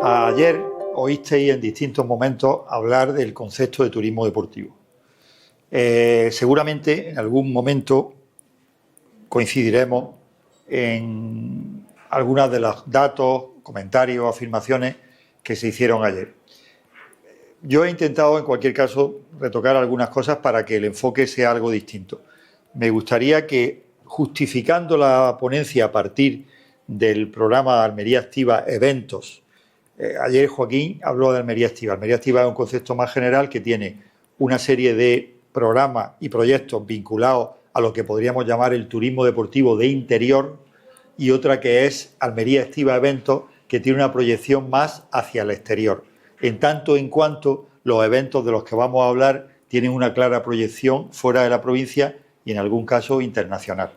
Ayer oísteis en distintos momentos hablar del concepto de turismo deportivo. Seguramente en algún momento coincidiremos en algunos de los datos, comentarios, afirmaciones que se hicieron ayer. Yo he intentado, en cualquier caso, retocar algunas cosas para que el enfoque sea algo distinto. Me gustaría que, justificando la ponencia a partir del programa Almería Activa Eventos, ayer Joaquín habló de Almería Activa. Almería Activa es un concepto más general que tiene una serie de programas y proyectos vinculados a lo que podríamos llamar el turismo deportivo de interior, y otra que es Almería Activa Eventos, que tiene una proyección más hacia el exterior, en tanto en cuanto los eventos de los que vamos a hablar tienen una clara proyección fuera de la provincia y en algún caso internacional.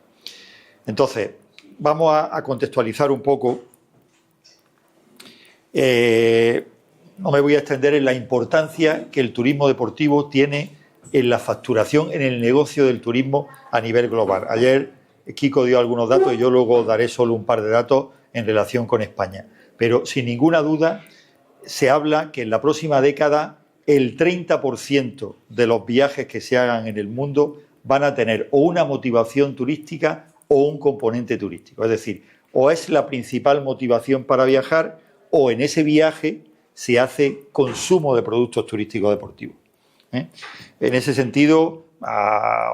Entonces, vamos a contextualizar un poco. No me voy a extender en la importancia que el turismo deportivo tiene en la facturación, en el negocio del turismo a nivel global. Ayer Kiko dio algunos datos y yo luego daré solo un par de datos en relación con España. Pero sin ninguna duda se habla que en la próxima década el 30% de los viajes que se hagan en el mundo van a tener o una motivación turística o un componente turístico. Es decir, o es la principal motivación para viajar o en ese viaje se hace consumo de productos turísticos deportivos. En ese sentido,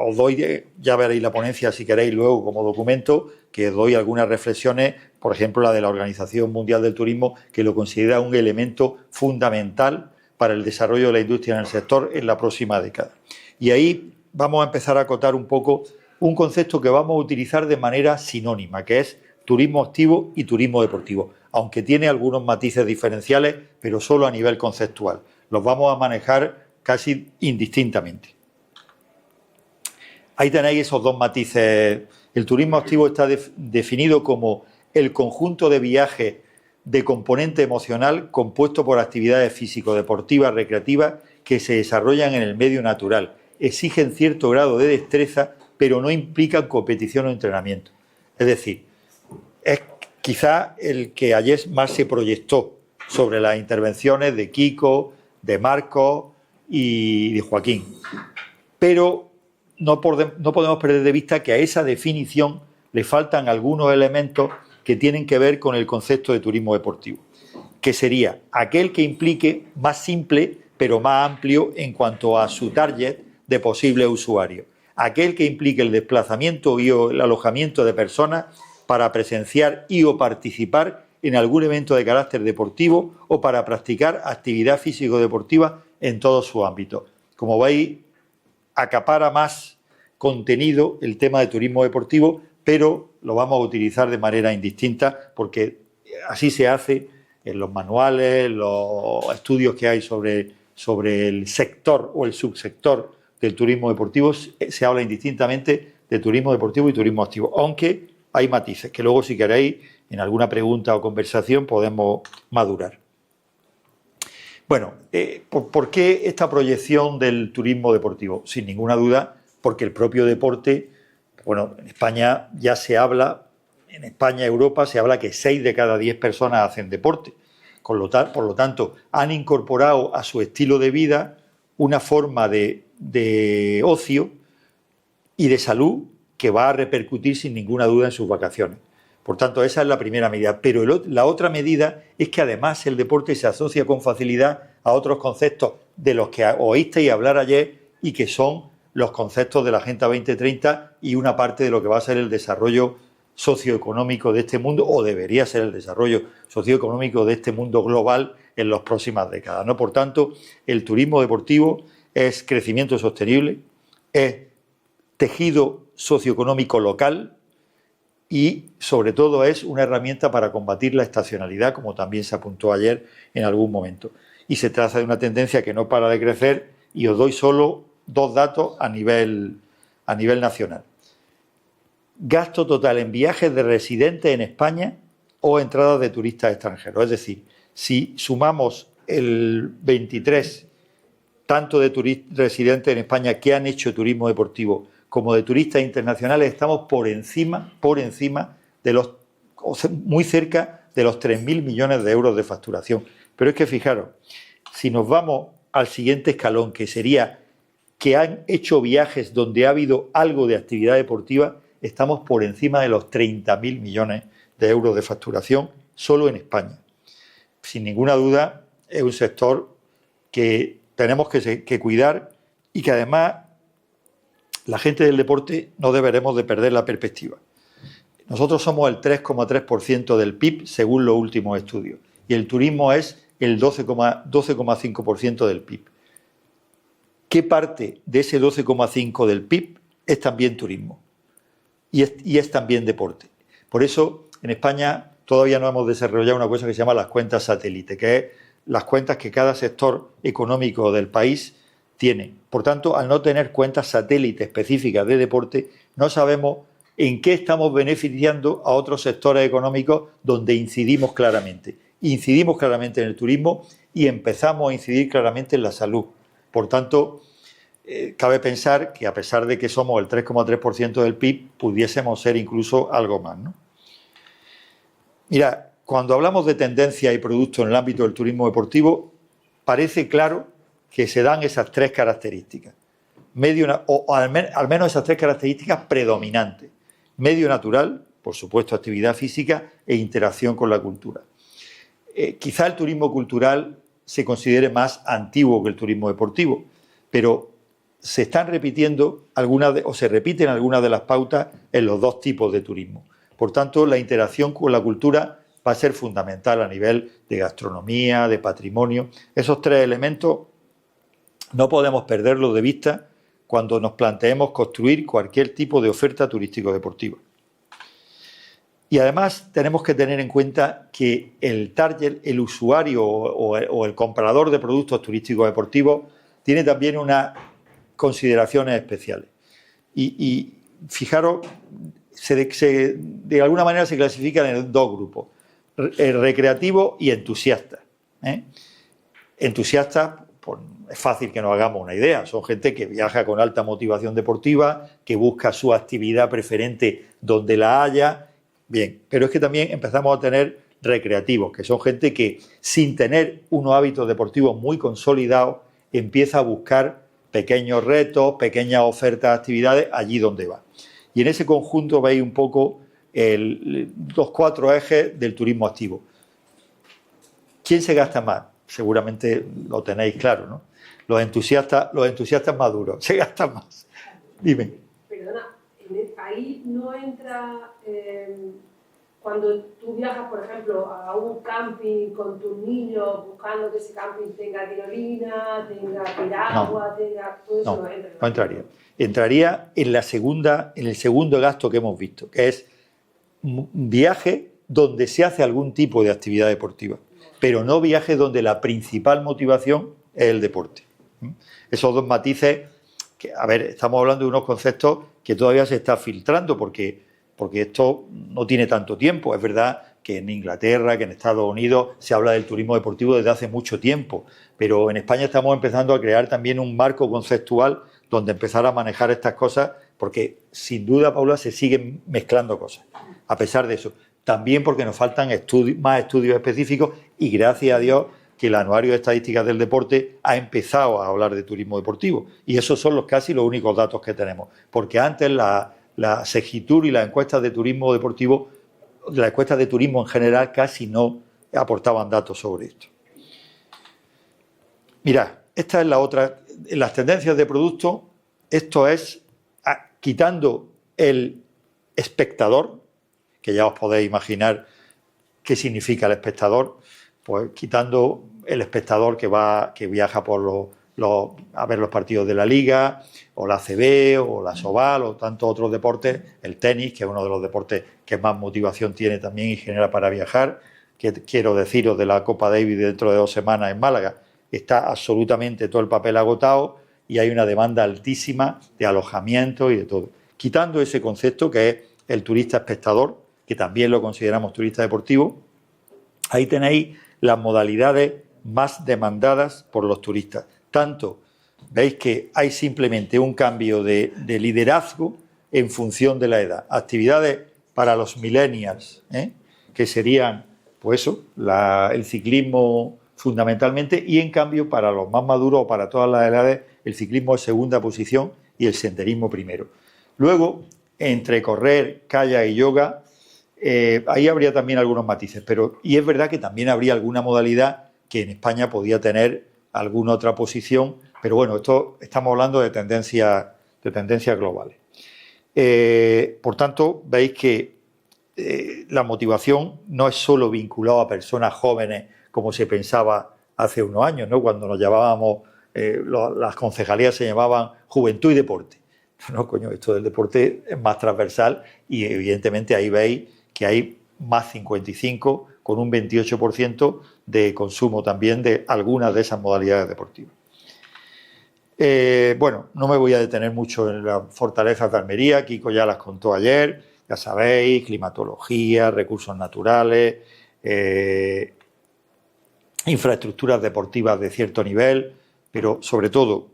os doy, ya veréis la ponencia si queréis luego como documento, que os doy algunas reflexiones, por ejemplo la de la Organización Mundial del Turismo, que lo considera un elemento fundamental para el desarrollo de la industria en el sector en la próxima década. Y ahí vamos a empezar a acotar un poco un concepto que vamos a utilizar de manera sinónima, que es turismo activo y turismo deportivo, aunque tiene algunos matices diferenciales, pero solo a nivel conceptual. Los vamos a manejar casi indistintamente. Ahí tenéis esos dos matices. El turismo activo está definido como el conjunto de viajes de componente emocional compuesto por actividades físico-deportivas, recreativas, que se desarrollan en el medio natural. Exigen cierto grado de destreza, pero no implican competición o entrenamiento. Es decir, es quizá el que ayer más se proyectó sobre las intervenciones de Kiko, de Marcos y de Joaquín. Pero no podemos perder de vista que a esa definición le faltan algunos elementos que tienen que ver con el concepto de turismo deportivo, que sería aquel que implique más simple pero más amplio en cuanto a su target de posibles usuarios, aquel que implique el desplazamiento y el alojamiento de personas para presenciar y o participar en algún evento de carácter deportivo o para practicar actividad físico-deportiva en todos sus ámbitos. Como veis, acapara más contenido el tema de turismo deportivo, pero lo vamos a utilizar de manera indistinta porque así se hace en los manuales, los estudios que hay sobre el sector o el subsector del turismo deportivo, se habla indistintamente de turismo deportivo y turismo activo, aunque hay matices que luego, si queréis, en alguna pregunta o conversación podemos madurar. Bueno, ¿por qué esta proyección del turismo deportivo? Sin ninguna duda, porque el propio deporte, bueno, en España ya se habla, en España, Europa, se habla que 6 de cada 10 personas hacen deporte. Por lo tanto, han incorporado a su estilo de vida una forma de ocio y de salud que va a repercutir sin ninguna duda en sus vacaciones. Por tanto, esa es la primera medida. Pero la otra medida es que además el deporte se asocia con facilidad a otros conceptos de los que oísteis hablar ayer y que son los conceptos de la Agenda 2030 y una parte de lo que va a ser el desarrollo socioeconómico de este mundo, o debería ser el desarrollo socioeconómico de este mundo global en las próximas décadas, ¿no? Por tanto, el turismo deportivo es crecimiento sostenible, es tejido socioeconómico local y, sobre todo, es una herramienta para combatir la estacionalidad, como también se apuntó ayer en algún momento. Y se trata de una tendencia que no para de crecer, y os doy solo 2 datos a nivel nacional. Gasto total en viajes de residentes en España o entradas de turistas extranjeros. Es decir, si sumamos el 23 tanto de residentes en España que han hecho turismo deportivo como de turistas internacionales, estamos por encima de los, muy cerca de los 3.000 millones de euros de facturación, Pero es que fijaros, si nos vamos al siguiente escalón, que sería que han hecho viajes donde ha habido algo de actividad deportiva, estamos por encima de los 30.000 millones de euros de facturación solo en España. Sin ninguna duda, es un sector que tenemos que cuidar y que además la gente del deporte no deberemos de perder la perspectiva. Nosotros somos el 3,3% del PIB según los últimos estudios y el turismo es el 12,5% del PIB. ¿Qué parte de ese 12,5% del PIB es también turismo? Y es también deporte. Por eso, en España todavía no hemos desarrollado una cosa que se llama las cuentas satélite, que es las cuentas que cada sector económico del país tiene. Por tanto, al no tener cuentas satélite específicas de deporte, no sabemos en qué estamos beneficiando a otros sectores económicos donde incidimos claramente. Incidimos claramente en el turismo y empezamos a incidir claramente en la salud. Por tanto, cabe pensar que a pesar de que somos el 3,3% del PIB, pudiésemos ser incluso algo más, ¿no? Mira, cuando hablamos de tendencias y productos en el ámbito del turismo deportivo, parece claro que se dan esas tres características, al menos esas tres características predominantes: medio natural, por supuesto actividad física e interacción con la cultura. Quizá el turismo cultural se considere más antiguo que el turismo deportivo, pero se están repitiendo se repiten algunas de las pautas en los dos tipos de turismo. Por tanto, la interacción con la cultura va a ser fundamental a nivel de gastronomía, de patrimonio. Esos tres elementos no podemos perderlos de vista cuando nos planteemos construir cualquier tipo de oferta turístico-deportiva. Y además tenemos que tener en cuenta que el target, el usuario o el comprador de productos turísticos deportivos tiene también unas consideraciones especiales. Y fijaros, de alguna manera se clasifican en dos grupos: recreativo y entusiasta. Entusiastas, pues es fácil que nos hagamos una idea, son gente que viaja con alta motivación deportiva, que busca su actividad preferente donde la haya. Bien, pero es que también empezamos a tener recreativos, que son gente que sin tener unos hábitos deportivos muy consolidados empieza a buscar pequeños retos, pequeñas ofertas de actividades allí donde va. Y en ese conjunto veis un poco los cuatro ejes del turismo activo. ¿Quién se gasta más? Seguramente lo tenéis claro, ¿no? Los entusiastas maduros se gastan más. Dime. Perdona, ahí no entra cuando tú viajas, por ejemplo, a un camping con tus niños, buscando que ese camping tenga tirolina, tenga piragua, tenga todo eso. No entraría. Entraría en el segundo gasto que hemos visto, que es un viaje donde se hace algún tipo de actividad deportiva, pero no viajes donde la principal motivación es el deporte. Esos dos matices, que, a ver, estamos hablando de unos conceptos que todavía se está filtrando porque esto no tiene tanto tiempo. Es verdad que en Inglaterra, que en Estados Unidos se habla del turismo deportivo desde hace mucho tiempo, pero en España estamos empezando a crear también un marco conceptual donde empezar a manejar estas cosas, porque sin duda, Paula, se siguen mezclando cosas. A pesar de eso, también porque nos faltan más estudios específicos y gracias a Dios que el Anuario de Estadísticas del Deporte ha empezado a hablar de turismo deportivo y esos son casi los únicos datos que tenemos, porque antes la Segitur y las encuestas de turismo deportivo, las encuestas de turismo en general casi no aportaban datos sobre esto. Mirad, esta es la otra, las tendencias de producto. Esto es quitando el espectador, que ya os podéis imaginar qué significa el espectador, pues quitando el espectador que viaja a ver los partidos de la Liga, o la ACB, o la Sobal, o tantos otros deportes, el tenis, que es uno de los deportes que más motivación tiene también y genera para viajar, que quiero deciros de la Copa Davis dentro de 2 semanas en Málaga, está absolutamente todo el papel agotado y hay una demanda altísima de alojamiento y de todo. Quitando ese concepto que es el turista espectador, que también lo consideramos turista deportivo, ahí tenéis las modalidades más demandadas por los turistas. Tanto, veis que hay simplemente un cambio de liderazgo en función de la edad. Actividades para los millennials, que serían, pues eso, el ciclismo fundamentalmente, y en cambio para los más maduros o para todas las edades el ciclismo es segunda posición y el senderismo primero. Luego, entre correr, kayak y yoga, ahí habría también algunos matices, y es verdad que también habría alguna modalidad que en España podía tener alguna otra posición, pero bueno, esto estamos hablando de tendencias globales. Por tanto, veis que la motivación no es solo vinculada a personas jóvenes como se pensaba hace unos años, ¿no? Cuando nos llamábamos, las concejalías se llamaban Juventud y Deporte. No, coño, esto del deporte es más transversal y evidentemente ahí veis que hay más 55 con un 28% de consumo también de algunas de esas modalidades deportivas. Bueno, no me voy a detener mucho en las fortalezas de Almería, Kiko ya las contó ayer, ya sabéis, climatología, recursos naturales, infraestructuras deportivas de cierto nivel, pero sobre todo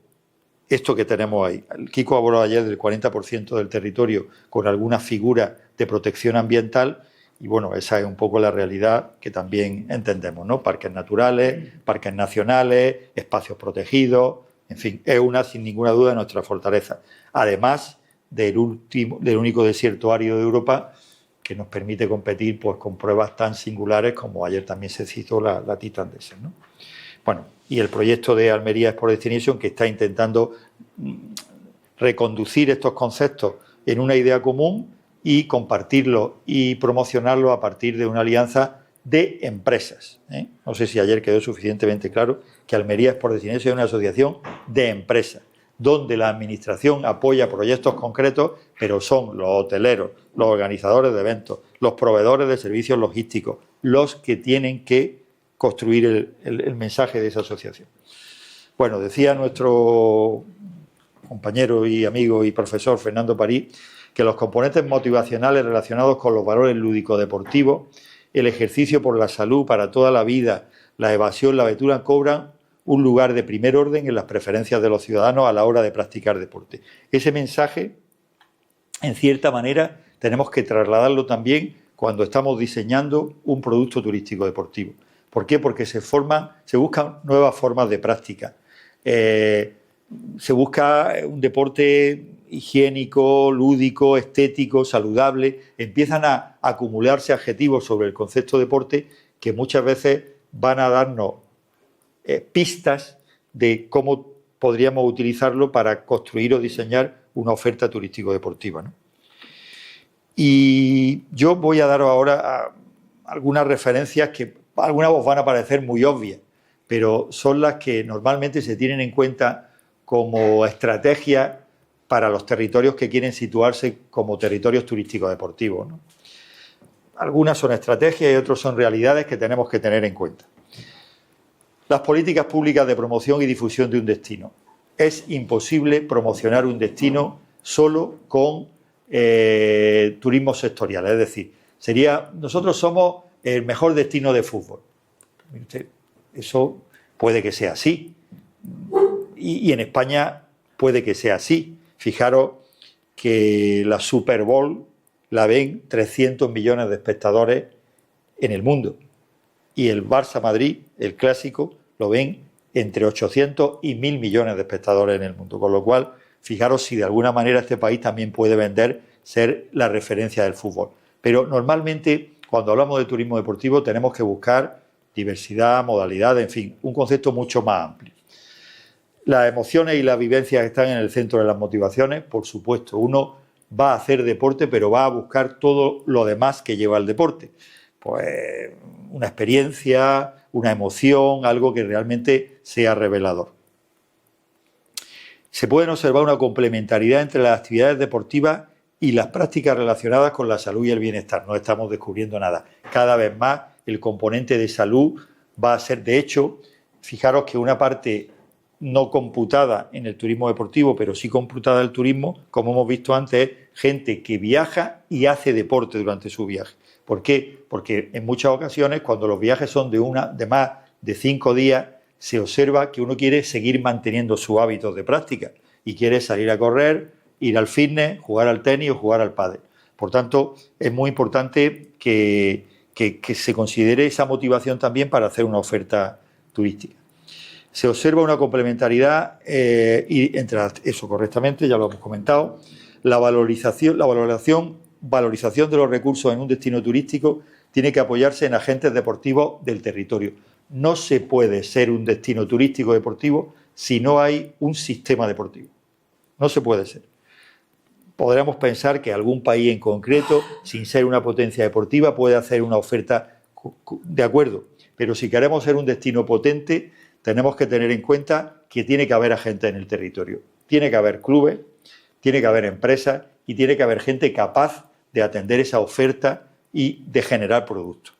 esto que tenemos ahí. Kiko habló ayer del 40% del territorio con algunas figuras de protección ambiental y bueno, esa es un poco la realidad que también entendemos, ¿no? Parques naturales, parques nacionales, espacios protegidos, en fin, es una sin ninguna duda nuestra fortaleza. Además del único desierto árido de Europa que nos permite competir pues, con pruebas tan singulares como ayer también se citó la Titan Desert, ¿no? Bueno, y el proyecto de Almería Sport Destination que está intentando reconducir estos conceptos en una idea común y compartirlo y promocionarlo a partir de una alianza de empresas. No sé si ayer quedó suficientemente claro que Almería Sport Destination es una asociación de empresas, donde la administración apoya proyectos concretos, pero son los hoteleros, los organizadores de eventos, los proveedores de servicios logísticos, los que tienen que construir el mensaje de esa asociación. Bueno, decía nuestro compañero y amigo y profesor Fernando París que los componentes motivacionales relacionados con los valores lúdico-deportivos, el ejercicio por la salud para toda la vida, la evasión, la aventura, cobran un lugar de primer orden en las preferencias de los ciudadanos a la hora de practicar deporte. Ese mensaje, en cierta manera, tenemos que trasladarlo también cuando estamos diseñando un producto turístico deportivo. ¿Por qué? Porque se buscan nuevas formas de práctica. Se busca un deporte higiénico, lúdico, estético, saludable. Empiezan a acumularse adjetivos sobre el concepto de deporte que muchas veces van a darnos pistas de cómo podríamos utilizarlo para construir o diseñar una oferta turístico-deportiva, ¿no? Y yo voy a daros ahora algunas referencias que algunas os van a parecer muy obvias, pero son las que normalmente se tienen en cuenta como estrategia para los territorios que quieren situarse como territorios turísticos deportivos, ¿no? Algunas son estrategias y otras son realidades que tenemos que tener en cuenta. Las políticas públicas de promoción y difusión de un destino. Es imposible promocionar un destino solo con turismo sectorial, es decir, nosotros somos el mejor destino de fútbol. Eso puede que sea así. Y en España puede que sea así. Fijaros que la Super Bowl la ven 300 millones de espectadores en el mundo. Y el Barça-Madrid, el clásico, lo ven entre 800 y 1.000 millones de espectadores en el mundo. Con lo cual, fijaros si de alguna manera este país también puede ser la referencia del fútbol. Pero normalmente, cuando hablamos de turismo deportivo, tenemos que buscar diversidad, modalidades, en fin, un concepto mucho más amplio. Las emociones y las vivencias están en el centro de las motivaciones, por supuesto. Uno va a hacer deporte, pero va a buscar todo lo demás que lleva al deporte. Pues una experiencia, una emoción, algo que realmente sea revelador. Se puede observar una complementariedad entre las actividades deportivas y las prácticas relacionadas con la salud y el bienestar. No estamos descubriendo nada. Cada vez más el componente de salud va a ser, de hecho, fijaros que una parte no computada en el turismo deportivo, pero sí computada en el turismo, como hemos visto antes, es gente que viaja y hace deporte durante su viaje. ¿Por qué? Porque en muchas ocasiones, cuando los viajes son de más de 5 días, se observa que uno quiere seguir manteniendo sus hábitos de práctica y quiere salir a correr, ir al fitness, jugar al tenis o jugar al pádel. Por tanto, es muy importante que se considere esa motivación también para hacer una oferta turística. Se observa una complementariedad y entre eso correctamente, ya lo hemos comentado, la valoración de los recursos en un destino turístico tiene que apoyarse en agentes deportivos del territorio. No se puede ser un destino turístico deportivo si no hay un sistema deportivo. No se puede ser. Podríamos pensar que algún país en concreto, sin ser una potencia deportiva, puede hacer una oferta de acuerdo, pero si queremos ser un destino potente, tenemos que tener en cuenta que tiene que haber agentes en el territorio. Tiene que haber clubes, tiene que haber empresas y tiene que haber gente capaz de atender esa oferta y de generar productos.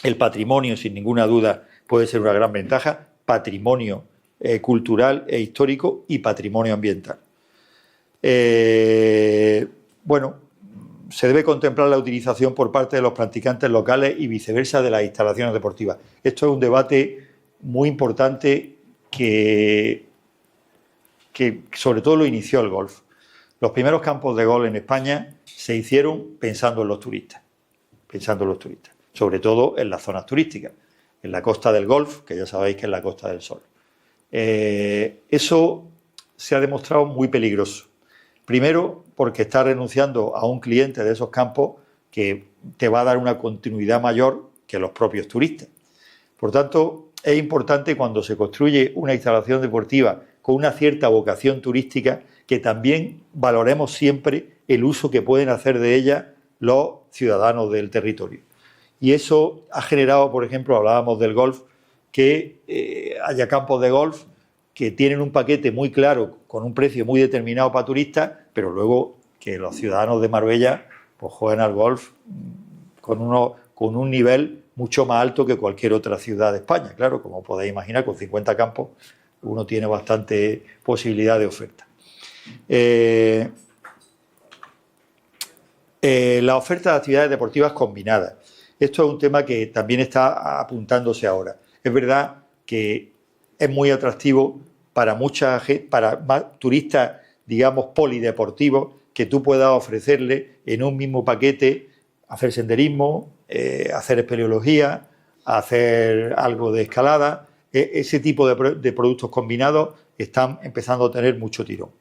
El patrimonio, sin ninguna duda, puede ser una gran ventaja, patrimonio cultural e histórico y patrimonio ambiental. Bueno, se debe contemplar la utilización por parte de los practicantes locales y viceversa de las instalaciones deportivas. Esto es un debate muy importante que sobre todo lo inició el golf. Los primeros campos de golf en España se hicieron pensando en los turistas, sobre todo en las zonas turísticas, en la Costa del Golf, que ya sabéis que es la Costa del Sol. Eso se ha demostrado muy peligroso. Primero, porque está renunciando a un cliente de esos campos que te va a dar una continuidad mayor que los propios turistas. Por tanto, es importante cuando se construye una instalación deportiva con una cierta vocación turística que también valoremos siempre el uso que pueden hacer de ella los ciudadanos del territorio. Y eso ha generado, por ejemplo, hablábamos del golf, que haya campos de golf que tienen un paquete muy claro, con un precio muy determinado para turistas, pero luego que los ciudadanos de Marbella pues jueguen al golf con un nivel mucho más alto que cualquier otra ciudad de España. Claro, como podéis imaginar, con 50 campos uno tiene bastante posibilidad de oferta. La oferta de actividades deportivas combinadas. Esto es un tema que también está apuntándose ahora. Es verdad que es muy atractivo para más turistas, digamos, polideportivos, que tú puedas ofrecerle en un mismo paquete hacer senderismo, hacer espeleología, hacer algo de escalada. Ese tipo de productos combinados están empezando a tener mucho tirón.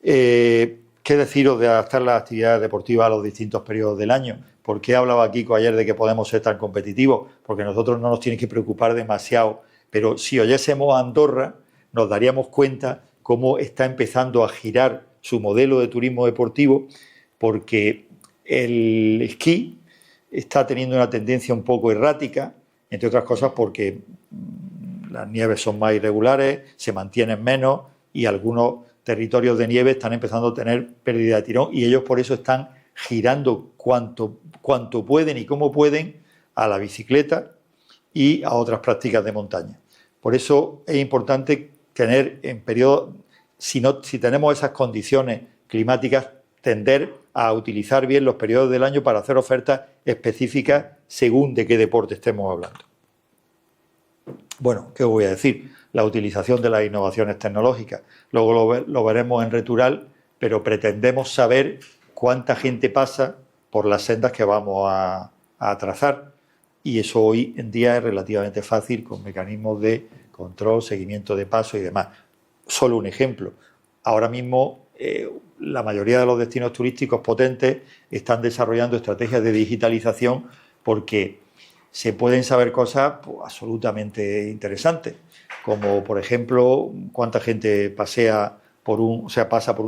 ¿Qué deciros de adaptar las actividades deportivas a los distintos periodos del año? ¿Por qué hablaba Kiko ayer de que podemos ser tan competitivos? Porque nosotros no nos tiene que preocupar demasiado, pero si oyésemos a Andorra nos daríamos cuenta cómo está empezando a girar su modelo de turismo deportivo, porque el esquí está teniendo una tendencia un poco errática, entre otras cosas porque las nieves son más irregulares, se mantienen menos y algunos territorios de nieve están empezando a tener pérdida de tirón y ellos por eso están girando cuanto pueden y cómo pueden a la bicicleta y a otras prácticas de montaña. Por eso es importante tener en periodo, si tenemos esas condiciones climáticas, tender a utilizar bien los periodos del año para hacer ofertas específicas según de qué deporte estemos hablando. Bueno, ¿qué os voy a decir? La utilización de las innovaciones tecnológicas. Luego lo veremos en Retural, pero pretendemos saber cuánta gente pasa por las sendas que vamos a trazar. Y eso hoy en día es relativamente fácil con mecanismos de control, seguimiento de paso y demás. Solo un ejemplo. Ahora mismo la mayoría de los destinos turísticos potentes están desarrollando estrategias de digitalización porque se pueden saber cosas pues, absolutamente interesantes, como por ejemplo cuánta gente pasa por un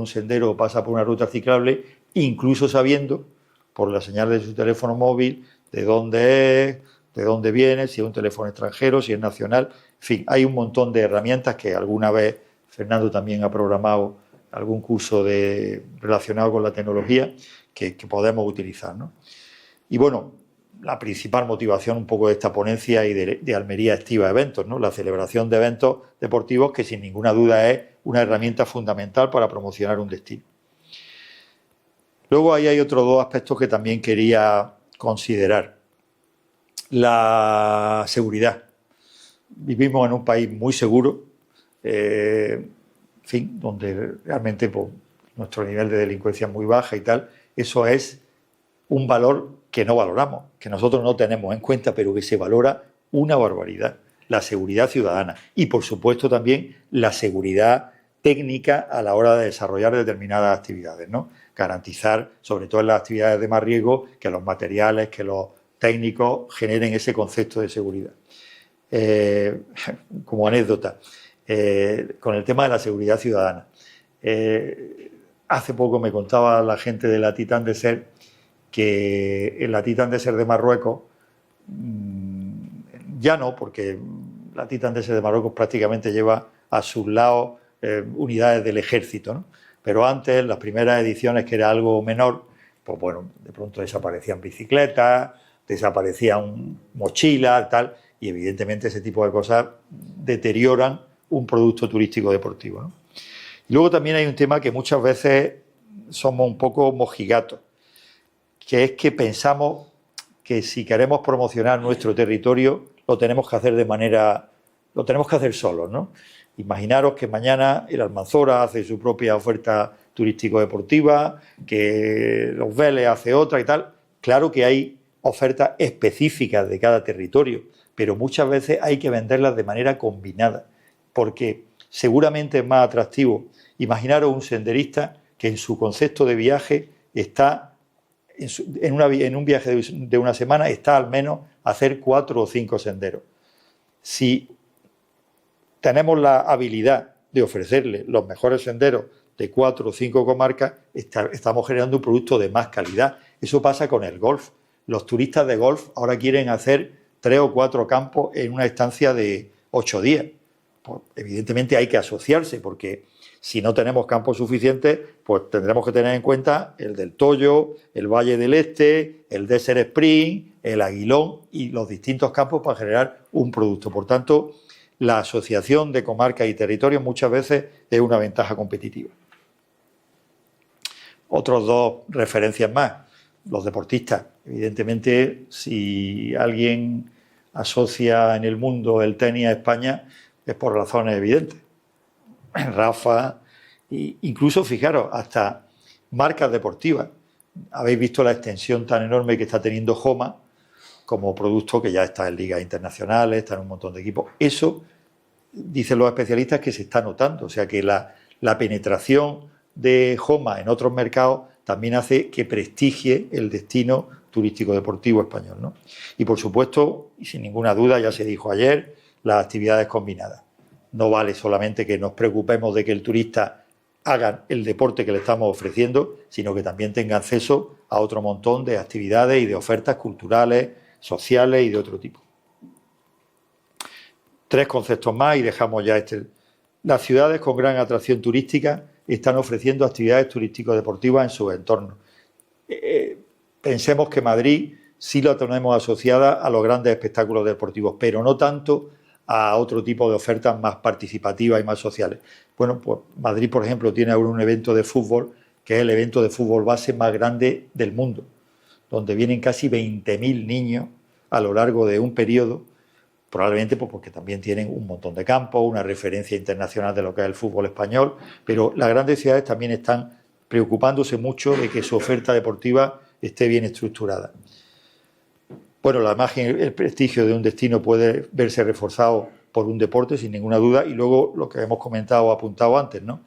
sendero o pasa por una ruta ciclable, incluso sabiendo por la señal de su teléfono móvil de dónde es, de dónde viene, si es un teléfono extranjero, si es nacional. En fin, hay un montón de herramientas que alguna vez Fernando también ha programado algún curso relacionado con la tecnología que podemos utilizar, ¿no? Y bueno, la principal motivación un poco de esta ponencia y de Almería Estiva Eventos, ¿no? La celebración de eventos deportivos que sin ninguna duda es una herramienta fundamental para promocionar un destino. Luego ahí hay otros dos aspectos que también quería considerar. La seguridad. Vivimos en un país muy seguro, en fin, donde realmente pues, nuestro nivel de delincuencia es muy baja y tal. Eso es un valor que no valoramos, que nosotros no tenemos en cuenta, pero que se valora una barbaridad. La seguridad ciudadana y, por supuesto, también la seguridad técnica a la hora de desarrollar determinadas actividades, ¿no? Garantizar, sobre todo en las actividades de más riesgo, que los materiales, que los técnicos generen ese concepto de seguridad. Como anécdota, con el tema de la seguridad ciudadana. Hace poco me contaba la gente de la Titan Desert que en la Titan Desert de Marruecos, ya no, porque la Titan Desert de Marruecos prácticamente lleva a sus lados unidades del ejército, ¿no? Pero antes, en las primeras ediciones, que era algo menor, pues bueno, de pronto desaparecían bicicletas, desaparecían mochilas, tal, y evidentemente ese tipo de cosas deterioran un producto turístico deportivo, ¿no? Y luego también hay un tema que muchas veces somos un poco mojigatos, que es que pensamos que si queremos promocionar nuestro territorio lo tenemos que hacer solos, ¿no? Imaginaros que mañana el Almanzora hace su propia oferta turístico-deportiva, que los Vélez hace otra y tal. Claro que hay ofertas específicas de cada territorio, pero muchas veces hay que venderlas de manera combinada, porque seguramente es más atractivo. Imaginaros un senderista que en su concepto de viaje está, en un viaje de una semana, está al menos a hacer 4 o 5 senderos. Si tenemos la habilidad de ofrecerle los mejores senderos de 4 o 5 comarcas, estamos generando un producto de más calidad. Eso pasa con el golf. Los turistas de golf ahora quieren hacer 3 o 4 campos en una estancia de 8 días. Pues, evidentemente hay que asociarse, porque si no tenemos campos suficientes, pues tendremos que tener en cuenta el del Toyo, el Valle del Este, el Desert Spring, el Aguilón y los distintos campos para generar un producto. Por tanto, la asociación de comarcas y territorios muchas veces es una ventaja competitiva. Otros 2 referencias más. Los deportistas. Evidentemente, si alguien asocia en el mundo el tenis a España, es por razones evidentes. Rafa, incluso, fijaros, hasta marcas deportivas. Habéis visto la extensión tan enorme que está teniendo Joma como producto, que ya está en ligas internacionales, está en un montón de equipos. Eso, dicen los especialistas, que se está notando. O sea que la penetración de Joma en otros mercados también hace que prestigie el destino turístico deportivo español, ¿no? Y por supuesto, y sin ninguna duda, ya se dijo ayer, las actividades combinadas. No vale solamente que nos preocupemos de que el turista haga el deporte que le estamos ofreciendo, sino que también tenga acceso a otro montón de actividades y de ofertas culturales, sociales y de otro tipo. 3 conceptos más y dejamos ya este. Las ciudades con gran atracción turística están ofreciendo actividades turístico-deportivas en sus entornos. Pensemos que Madrid sí la tenemos asociada a los grandes espectáculos deportivos, pero no tanto a otro tipo de ofertas más participativas y más sociales. Bueno, pues Madrid, por ejemplo, tiene ahora un evento de fútbol, que es el evento de fútbol base más grande del mundo, donde vienen casi 20.000 niños a lo largo de un periodo, probablemente pues porque también tienen un montón de campos, una referencia internacional de lo que es el fútbol español, pero las grandes ciudades también están preocupándose mucho de que su oferta deportiva esté bien estructurada. Bueno, la imagen, el prestigio de un destino puede verse reforzado por un deporte, sin ninguna duda, y luego lo que hemos comentado o apuntado antes, ¿no?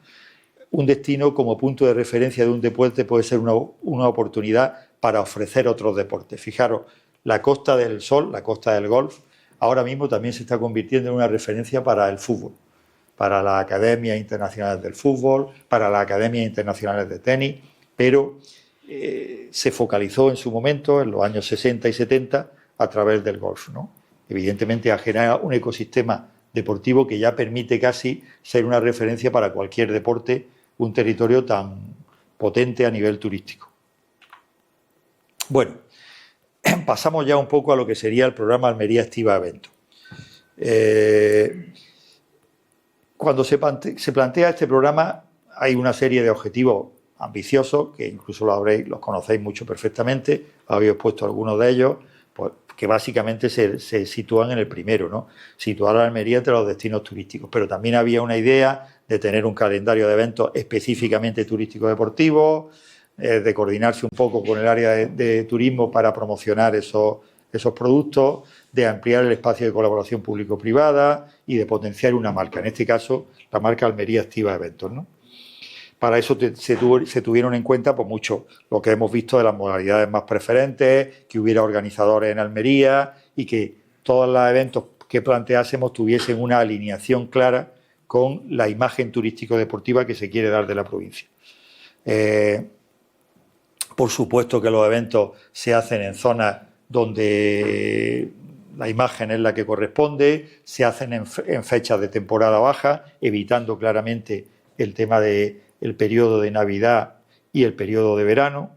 Un destino como punto de referencia de un deporte puede ser una oportunidad para ofrecer otros deportes. Fijaros, la Costa del Sol, la Costa del Golf, ahora mismo también se está convirtiendo en una referencia para el fútbol, para las academias internacionales del fútbol, para las academias internacionales de tenis, pero se focalizó en su momento, en los años 60 y 70, a través del golf, ¿no? Evidentemente ha generado un ecosistema deportivo que ya permite casi ser una referencia para cualquier deporte, un territorio tan potente a nivel turístico. Bueno, pasamos ya un poco a lo que sería el programa Almería Estiva Evento. Cuando se plantea este programa hay una serie de objetivos ambiciosos, que incluso los conocéis mucho perfectamente, habéis puesto algunos de ellos, pues, que básicamente se sitúan en el primero, ¿no? Situar a Almería entre los destinos turísticos, pero también había una idea de tener un calendario de eventos específicamente turístico-deportivos, de coordinarse un poco con el área de turismo para promocionar esos esos productos, de ampliar el espacio de colaboración público-privada y de potenciar una marca, en este caso la marca Almería Activa Eventos, ¿no? Para eso se tuvieron en cuenta pues, mucho lo que hemos visto de las modalidades más preferentes, que hubiera organizadores en Almería y que todos los eventos que planteásemos tuviesen una alineación clara con la imagen turístico-deportiva que se quiere dar de la provincia. Por supuesto que los eventos se hacen en zonas donde la imagen es la que corresponde, se hacen en fechas de temporada baja, evitando claramente el tema del periodo de Navidad y el periodo de verano.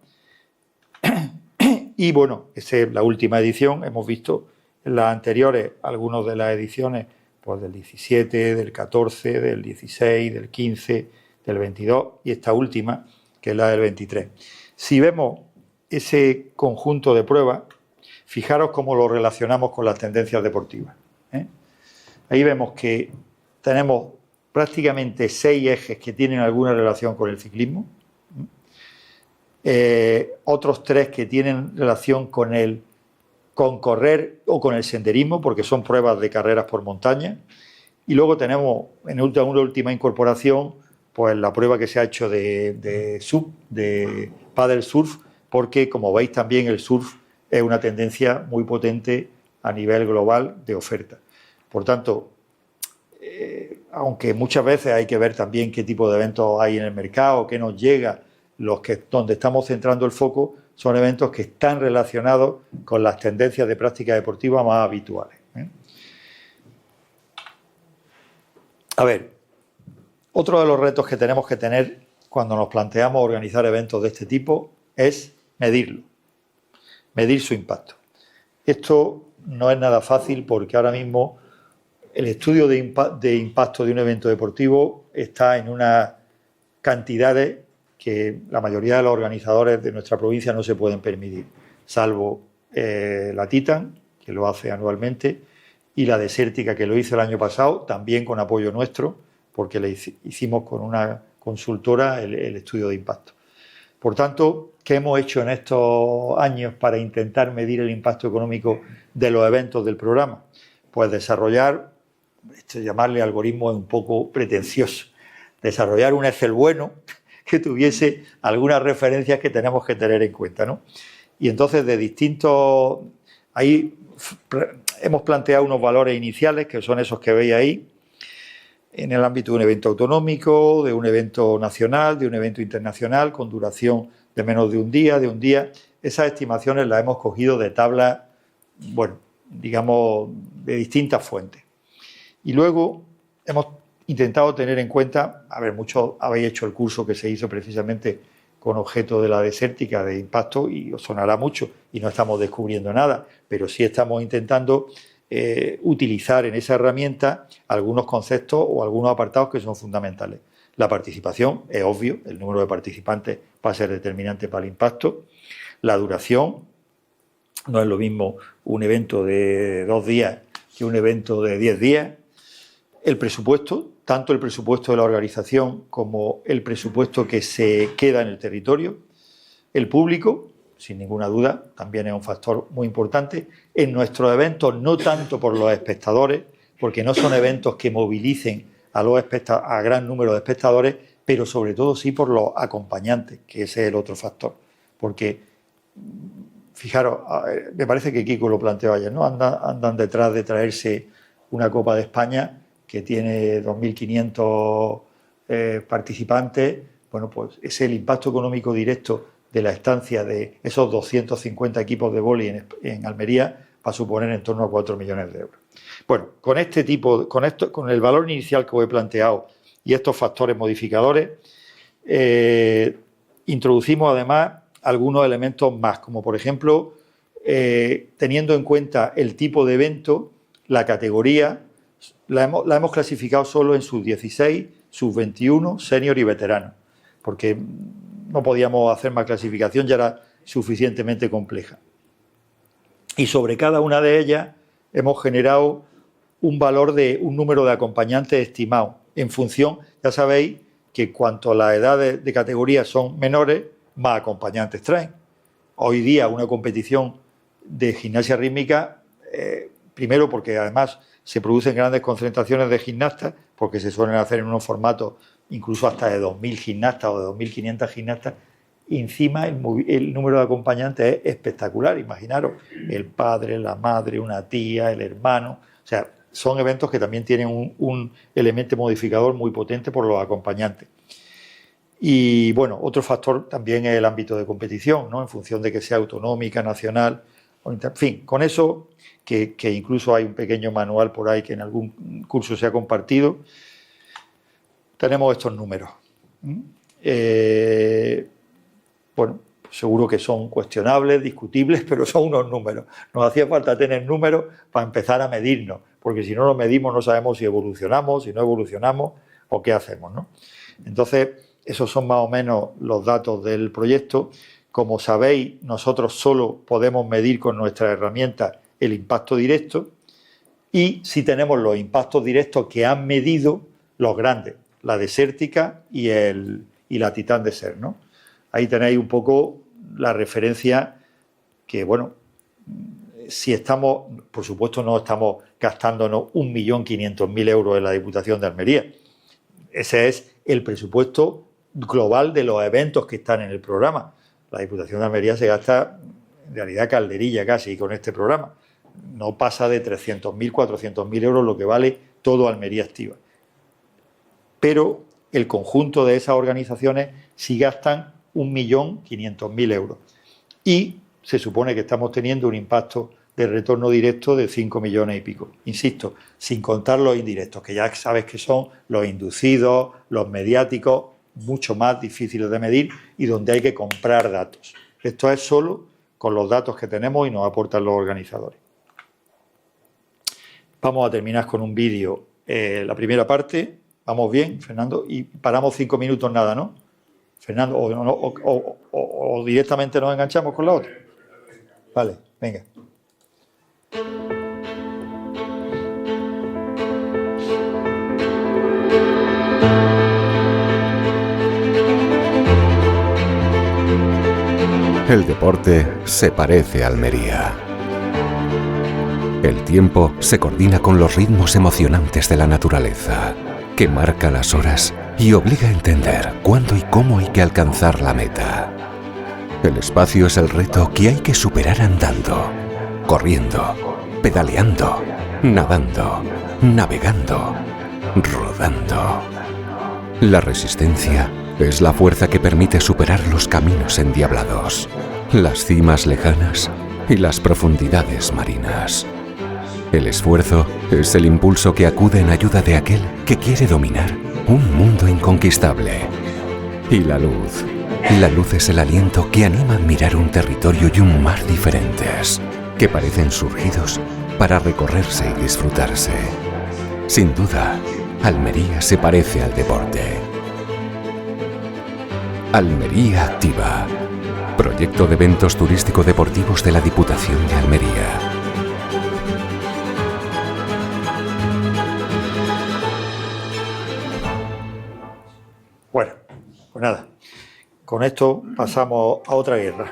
Y bueno, esta es la última edición. Hemos visto en las anteriores algunas de las ediciones pues, del 17, del 14, del 16, del 15, del 22 y esta última, que es la del 23. Si vemos ese conjunto de pruebas, fijaros cómo lo relacionamos con las tendencias deportivas. Ahí vemos que tenemos prácticamente 6 ejes que tienen alguna relación con el ciclismo, otros 3 que tienen relación con correr o con el senderismo, porque son pruebas de carreras por montaña, y luego tenemos en una última incorporación pues la prueba que se ha hecho de paddle surf, porque como veis también el surf es una tendencia muy potente a nivel global de oferta. Por tanto, aunque muchas veces hay que ver también qué tipo de eventos hay en el mercado, qué nos llega, donde estamos centrando el foco son eventos que están relacionados con las tendencias de práctica deportiva más habituales. A ver, otro de los retos que tenemos que tener cuando nos planteamos organizar eventos de este tipo es medirlo, medir su impacto. Esto no es nada fácil porque ahora mismo el estudio de impacto de un evento deportivo está en unas cantidades que la mayoría de los organizadores de nuestra provincia no se pueden permitir, salvo la Titan, que lo hace anualmente, y la Desértica, que lo hizo el año pasado, también con apoyo nuestro, porque le hicimos con una consultora el estudio de impacto. Por tanto, ¿qué hemos hecho en estos años para intentar medir el impacto económico de los eventos del programa? Pues desarrollar, llamarle algoritmo es un poco pretencioso, desarrollar un Excel bueno que tuviese algunas referencias que tenemos que tener en cuenta, ¿no? Y entonces ahí hemos planteado unos valores iniciales que son esos que veis ahí, en el ámbito de un evento autonómico, de un evento nacional, de un evento internacional, con duración de menos de un día. Esas estimaciones las hemos cogido de tablas, bueno, digamos, de distintas fuentes. Y luego hemos intentado tener en cuenta, a ver, muchos habéis hecho el curso que se hizo precisamente con objeto de la Desértica de impacto y os sonará mucho y no estamos descubriendo nada, pero sí estamos intentando utilizar en esa herramienta algunos conceptos o algunos apartados que son fundamentales. La participación, es obvio, el número de participantes va a ser determinante para el impacto. La duración, no es lo mismo un evento de 2 días que un evento de 10 días. El presupuesto, tanto el presupuesto de la organización como el presupuesto que se queda en el territorio. El público, sin ninguna duda, también es un factor muy importante. En nuestros eventos, no tanto por los espectadores, porque no son eventos que movilicen a gran número de espectadores, pero sobre todo sí por los acompañantes, que ese es el otro factor. Porque, fijaros, me parece que Kiko lo planteó ayer, ¿no? Andan detrás de traerse una Copa de España que tiene 2.500 participantes. Bueno, pues es el impacto económico directo de la estancia de esos 250 equipos de vóley en Almería va a suponer en torno a 4 millones de euros. Bueno, con el valor inicial que os he planteado y estos factores modificadores, introducimos además algunos elementos más, como por ejemplo, teniendo en cuenta el tipo de evento, la categoría, la hemos clasificado solo en sub-16, sub-21, senior y veterano, porque no podíamos hacer más clasificación, ya era suficientemente compleja. Y sobre cada una de ellas hemos generado un número de acompañantes estimado en función, ya sabéis que cuanto las edades de categoría son menores, más acompañantes traen. Hoy día una competición de gimnasia rítmica, primero porque además se producen grandes concentraciones de gimnastas, porque se suelen hacer en unos formatos incluso hasta de 2.000 gimnastas o de 2.500 gimnastas, y encima el número de acompañantes es espectacular. Imaginaros, el padre, la madre, una tía, el hermano. O sea, son eventos que también tienen un elemento modificador muy potente por los acompañantes. Y bueno, otro factor también es el ámbito de competición, ¿no? En función de que sea autonómica, nacional, en fin, con eso, que incluso hay un pequeño manual por ahí que en algún curso se ha compartido, tenemos estos números. Bueno, seguro que son cuestionables, discutibles, pero son unos números. Nos hacía falta tener números para empezar a medirnos, porque si no nos medimos no sabemos si evolucionamos, si no evolucionamos o qué hacemos, ¿no? Entonces, esos son más o menos los datos del proyecto. Como sabéis, nosotros solo podemos medir con nuestras herramientas el impacto directo, y si tenemos los impactos directos que han medido los grandes, la desértica y la Titán de Ser, ¿no? Ahí tenéis un poco la referencia que, bueno, si estamos, por supuesto no estamos gastándonos 1.500.000 euros en la Diputación de Almería. Ese es el presupuesto global de los eventos que están en el programa. La Diputación de Almería se gasta, en realidad, calderilla casi con este programa. No pasa de 300.000, 400.000 euros lo que vale todo Almería Activa. Pero el conjunto de esas organizaciones sí gastan 1.500.000 euros. Y se supone que estamos teniendo un impacto de retorno directo de 5 millones y pico. Insisto, sin contar los indirectos, que ya sabes que son los inducidos, los mediáticos, mucho más difíciles de medir y donde hay que comprar datos. Esto es solo con los datos que tenemos y nos aportan los organizadores. Vamos a terminar con un vídeo, la primera parte. ¿Vamos bien, Fernando? Y paramos 5 minutos nada, ¿no? Fernando, o directamente nos enganchamos con la otra. Vale, venga. El deporte se parece a Almería. El tiempo se coordina con los ritmos emocionantes de la naturaleza, que marca las horas y obliga a entender cuándo y cómo hay que alcanzar la meta. El espacio es el reto que hay que superar andando, corriendo, pedaleando, nadando, navegando, rodando. La resistencia es la fuerza que permite superar los caminos endiablados, las cimas lejanas y las profundidades marinas. El esfuerzo es el impulso que acude en ayuda de aquel que quiere dominar un mundo inconquistable. Y la luz es el aliento que anima a mirar un territorio y un mar diferentes, que parecen surgidos para recorrerse y disfrutarse. Sin duda, Almería se parece al deporte. Almería Activa, proyecto de eventos turístico-deportivos de la Diputación de Almería. Bueno, pues nada, con esto pasamos a otra guerra.